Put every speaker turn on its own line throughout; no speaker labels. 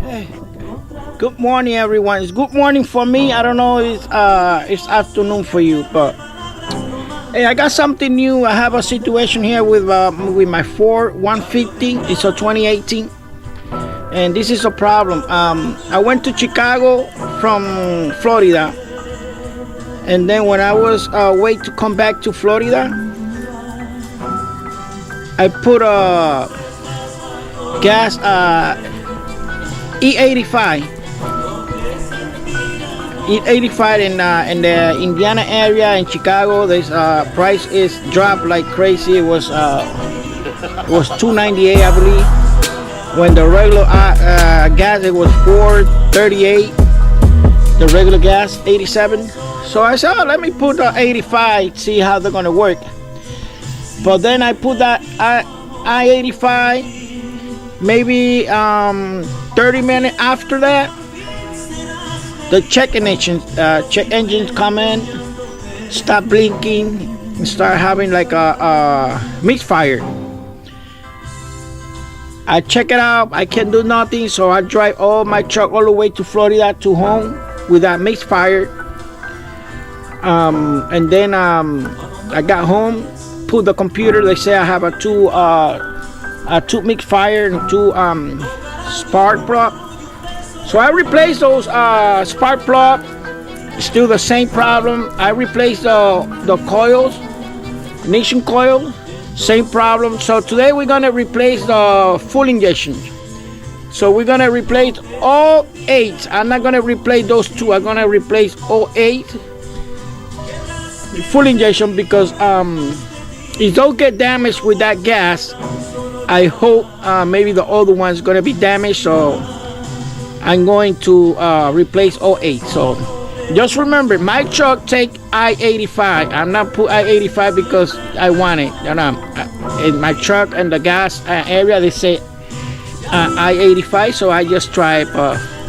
Good morning, everyone. It's good morning for me. I don't know. It's afternoon for you, but hey, I got something new. I have a situation here with my Ford 150. It's a 2018, and this is a problem. I went to Chicago from Florida, and then when I was way to come back to Florida, I put a gas E85 in the Indiana area in Chicago. This price is dropped like crazy. It was $2.98, I believe. When the regular gas, it was $4.38. The regular gas 87. So I said, oh, let me put the 85, see how they're gonna work. But then I put that I-85 maybe 30 minutes after that. The check engines come in, stop blinking, and start having like a misfire. I check it out. I can't do nothing, so I drive all my truck all the way to Florida to home with that misfire. And then I got home, put the computer. They say I have a two misfire and two spark plug. So I replaced those spark plug. Still the same problem. I replaced the coils, ignition coil, same problem. So today we're gonna replace the full injection. So we're gonna replace all 8. I'm not gonna replace those 2. I'm gonna replace all 8 full injection because if don't get damaged with that gas, I hope maybe the other one's gonna be damaged. So I'm going to replace all 8. So just remember, my truck take I-85. I'm not put I-85 because I want it. In my truck and the gas area, they say I-85. So I just try.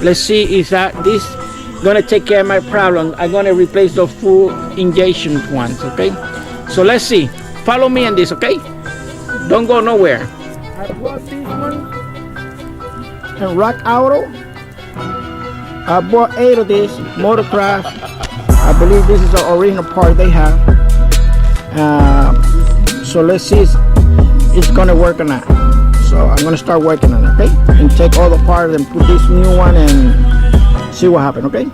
Let's see if this gonna take care of my problem. I'm gonna replace the full injection ones. Okay. So let's see. Follow me on this. Okay. Don't go nowhere. I bought this one in Rock Auto. I bought 8 of this Motocross. I believe this is the original part they have. So let's see if it's gonna work or not. So I'm gonna start working on it, okay? And take all the parts and put this new one and see what happens, okay?